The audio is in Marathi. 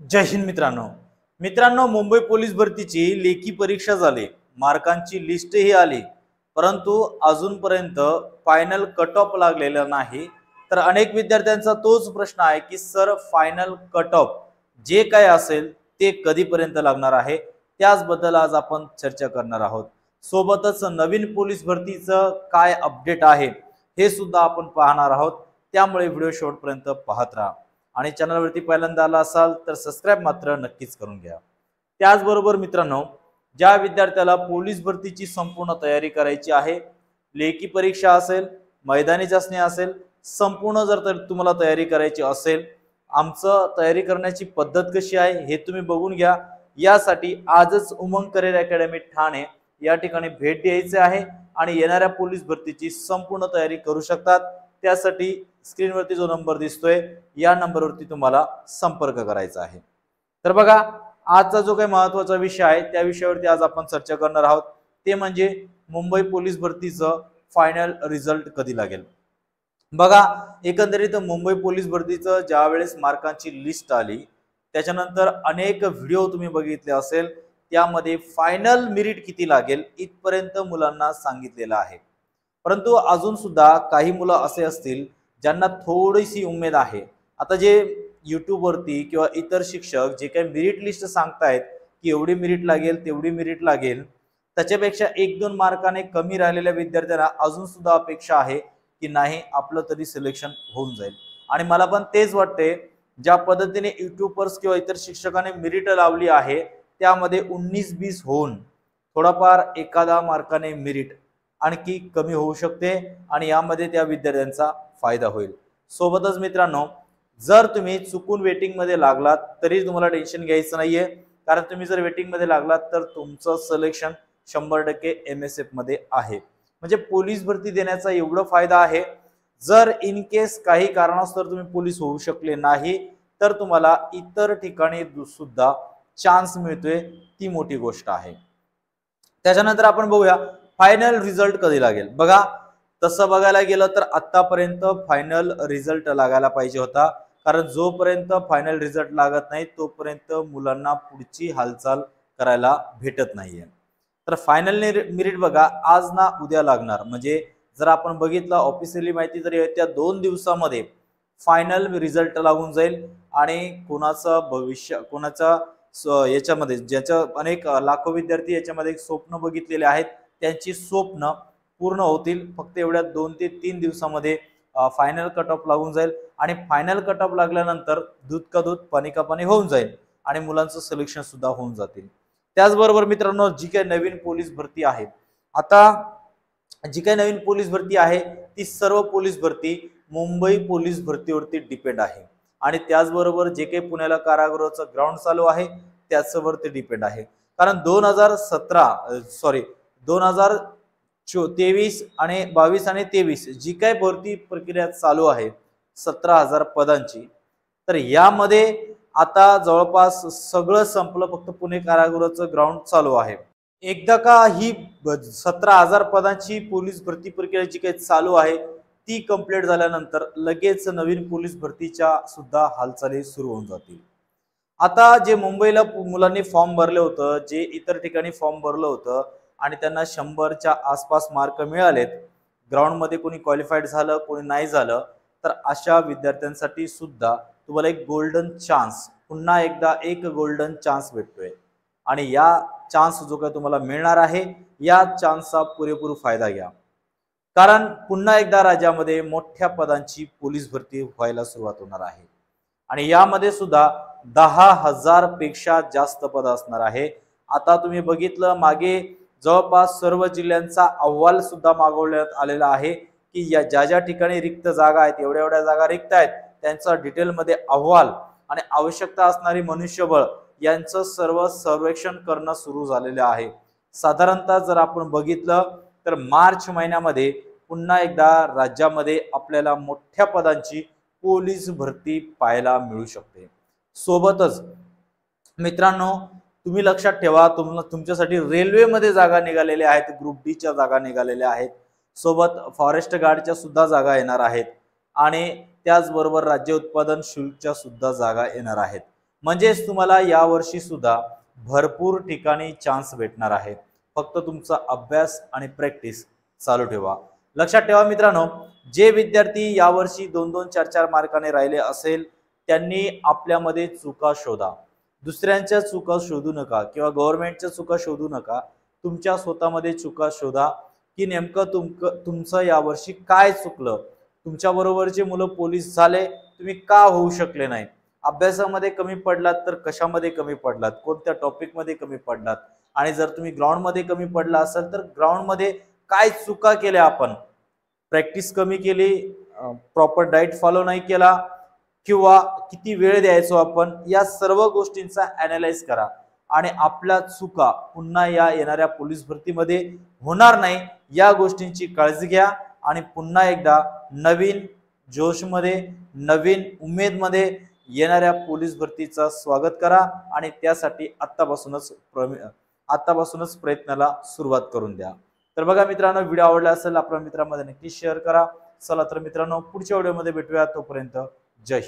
जय हिंद मित्रांनो मुंबई पोलीस भरतीची लेखी परीक्षा झाली, मार्कांची लिस्टही आली, परंतु अजूनपर्यंत फायनल कट ऑफ लागलेला नाही। तर अनेक विद्यार्थ्यांचा तोच प्रश्न आहे की सर फायनल कट ऑफ जे काय असेल ते कधीपर्यंत लागणार आहे, त्याचबद्दल आज आपण चर्चा करणार आहोत। सोबतच नवीन पोलीस भरतीचं काय अपडेट आहे हे सुद्धा आपण पाहणार आहोत, त्यामुळे व्हिडिओ शेवटपर्यंत पाहत राहा आणि चॅनलवरती पहिल्यांदा आला असाल तर सबस्क्राइब मात्र नक्कीच करून घ्या। त्याचबरोबर मित्रांनो, ज्या विद्यार्थ्याला पोलीस भरतीची संपूर्ण तयारी करायची आहे, लेखी परीक्षा असेल, मैदानी चाचणी असेल, संपूर्ण जर तुम्हाला तयारी करायची असेल, आमचं तयारी करण्याची पद्धत कशी आहे हे तुम्ही बघून घ्या। यासाठी आजच उमंग करिअर अकॅडमी ठाणे या ठिकाणी भेट द्यायची आहे आणि येणाऱ्या पोलीस भरतीची संपूर्ण तयारी करू शकतात। त्यासाठी स्क्रीनवरती जो नंबर दिसतोय या नंबरवरती तुम्हाला संपर्क करायचा आहे। तर बघा, आजचा जो काही महत्त्वाचा विषय आहे त्या विषयावरती आज आपण चर्चा करणार आहोत, ते म्हणजे मुंबई पोलीस भरतीचं फायनल रिझल्ट कधी लागेल। बघा, एकंदरीत मुंबई पोलीस भरतीचं ज्या वेळेस मार्कांची लिस्ट आली त्याच्यानंतर अनेक व्हिडिओ तुम्ही बघितले असेल, त्यामध्ये फायनल मेरिट किती लागेल इथपर्यंत मुलांना सांगितलेलं आहे। परंतु अजून सुद्धा काही मुलं असे असतील ज्यांना थोडीशी उमेद आहे। आता जे YouTube वरती किंवा इतर शिक्षक जे काही मेरिट लिस्ट सांगतायत की एवढी मेरिट लागेल तेवढी मेरिट लागेल, त्याच्यापेक्षा 1-2 मार्काने कमी राहिलेल्या विद्यार्थ्यांना अजून सुद्धा अपेक्षा आहे की नाही आपलं तरी सिलेक्शन होऊन जाईल। आणि मला पण तेच वाटते, ज्या पद्धतीने यूट्यूबर्स किंवा इतर शिक्षकांनी मेरिट लावली आहे त्यामध्ये 19-20 होऊन थोडाफार एखादा मार्काने मेरिट आणखी कमी होऊ शकते आणि यामध्ये त्या विद्यार्थ्यांचा फायदा होईल। सोबतच मित्रांनो, जर तुम्ही चुकून वेटिंग मध्ये लागलात तरी तुम्हाला टेन्शन घ्यायचं नाहीये, कारण तुम्ही जर वेटिंग मध्ये लागलात तर तुमचं सिलेक्शन 100% MSF मध्ये आहे। म्हणजे पोलीस भरती देण्याचा एवढा फायदा आहे, जर इन केस काही कारणास्तव तुम्ही पोलीस होऊ शकले नाही तर तुम्हाला इतर ठिकाणी सुद्धा चान्स मिळतोय, ती मोठी गोष्ट आहे। त्याच्यानंतर आपण बघूया फायनल रिझल्ट कधी लागेल। बघा, तसं बघायला गेलं तर आतापर्यंत फायनल रिझल्ट लागायला पाहिजे होता, कारण जोपर्यंत फायनल रिझल्ट लागत नाही तोपर्यंत मुलांना पुढची हालचाल करायला भेटत नाहीये। तर फायनल मेरिट बघा आज ना उद्या लागणार, म्हणजे जर आपण बघितलं ऑफिशियली माहिती तरी येत्या 2 दिवसामध्ये फायनल रिझल्ट लागून जाईल आणि कोणाचं भविष्य कोणाचा याच्यामध्ये ज्याच्या अनेक लाखो विद्यार्थी याच्यामध्ये स्वप्न बघितलेले आहेत त्यांची स्वप्न पूर्ण होतील। फक्त एवढ्या 2 ते 3 दिवसामध्ये फायनल कट ऑफ लागून जाईल आणि फायनल कट ऑफ लागल्यानंतर दूध का दूध पाणी का पाणी होऊन जाईल आणि मुलांचं सिलेक्शन सुद्धा होऊन जातील। त्याचबरोबर मित्रांनो, जी काही नवीन पोलीस भरती आहे, आता जी काही नवीन पोलीस भरती आहे ती सर्व पोलीस भरती मुंबई पोलीस भरतीवरती डिपेंड आहे आणि त्याचबरोबर जे काही पुण्याला कारागृहाचं ग्राउंड चालू आहे त्याच्यावरती डिपेंड आहे। कारण 2023 आणि 22 आणि 23 जी काय भरती प्रक्रिया चालू आहे 17,000 पदांची, तर यामध्ये आता जवळपास सगळं संपलं, फक्त पुणे कारागृहाचं ग्राउंड चालू आहे। एकदा का ही 17,000 पदांची पोलीस भरती प्रक्रिया जी काही चालू आहे ती कंप्लीट झाल्यानंतर लगेच नवीन पोलीस भरतीच्या सुद्धा हालचाली सुरू होऊन जातील। आता जे मुंबईला मुलांनी फॉर्म भरले होतं, जे इतर ठिकाणी फॉर्म भरलं होतं आणि त्यांना 100च्या आसपास मार्क मिळालेत, ग्राउंड मध्ये कोणी क्वालिफाईड झालं कोणी नाही झालं, तर अशा विद्यार्थ्यांसाठी सुद्धा तुम्हाला एक गोल्डन चान्स, पुन्हा एकदा एक गोल्डन चान्स भेटतोय आणि या चान्स जो काय तुम्हाला मिळणार आहे या चान्सचा पुरेपूर फायदा घ्या, कारण पुन्हा एकदा राज्यामध्ये मोठ्या पदांची पोलीस भरती व्हायला सुरुवात होणार आहे आणि यामध्ये सुद्धा 10,000 पेक्षा जास्त पद असणार आहे। आता तुम्ही बघितलं, मागे जवळपास सर्व जिल्ह्यांचा अहवाल सुद्धा मागवण्यात आलेला आहे की या ज्या ठिकाणी रिक्त जागा आहेत, एवढ्या जागा रिक्त आहेत, त्यांचा डिटेलमध्ये अहवाल आणि आवश्यकता असणारी मनुष्यबळ यांचं सर्व सर्वेक्षण करणं सुरू झालेलं आहे। साधारणतः जर आपण बघितलं तर मार्च महिन्यामध्ये पुन्हा एकदा राज्यामध्ये आपल्याला मोठ्या पदांची पोलीस भरती पाहायला मिळू शकते। सोबतच मित्रांनो, तुम्ही लक्षात ठेवा, तुमच्यासाठी रेल्वेमध्ये जागा निघालेल्या आहेत, ग्रुप डी च्या जागा निघालेल्या आहेत, सोबत फॉरेस्ट गार्डच्या सुद्धा जागा येणार आहेत आणि त्याचबरोबर राज्य उत्पादन शुल्कच्या सुद्धा जागा येणार आहेत। म्हणजेच तुम्हाला यावर्षी सुद्धा भरपूर ठिकाणी चान्स भेटणार आहे। फक्त तुमचा अभ्यास आणि प्रॅक्टिस चालू ठेवा। लक्षात ठेवा मित्रांनो, जे विद्यार्थी यावर्षी 2-2 4-4 मार्काने राहिले असेल त्यांनी आपल्यामध्ये चुका शोधा। दुसऱ्यांच्या चुका शोधू नका किंवा गव्हर्नमेंटच्या चुका शोधू नका। तुमच्या स्वतःमध्ये चुका शोधा की नेमकं तुमचं यावर्षी काय चुकलं। तुमच्या बरोबरचे मुलं पोलीस झाले, तुम्ही का होऊ शकले नाही? अभ्यासामध्ये कमी पडलात तर कशामध्ये कमी पडलात? कोणत्या टॉपिक मध्ये कमी पडलात? आणि जर तुम्ही ग्राउंड मध्ये कमी पडला असाल तर ग्राउंड मध्ये काय चुका केल्या आपण? प्रॅक्टिस कमी केली, प्रॉपर डाएट फॉलो नाही केला किंवा किती वेळ द्यायचो आपण, या सर्व गोष्टींचा ॲनालाइज करा आणि आपल्या चुका पुन्हा या येणाऱ्या पोलीस भरतीमध्ये होणार नाही या गोष्टींची काळजी घ्या आणि पुन्हा एकदा नवीन जोशमध्ये, नवीन उमेदमध्ये येणाऱ्या पोलीस भरतीचा स्वागत करा आणि त्यासाठी आत्तापासूनच प्रयत्नाला सुरुवात करून द्या। तर बघा मित्रांनो, व्हिडिओ आवडला असेल आपल्या मित्रांमध्ये नक्की शेअर करा। चला तर मित्रांनो, पुढच्या व्हिडिओमध्ये भेटूया, तोपर्यंत जय हिंद।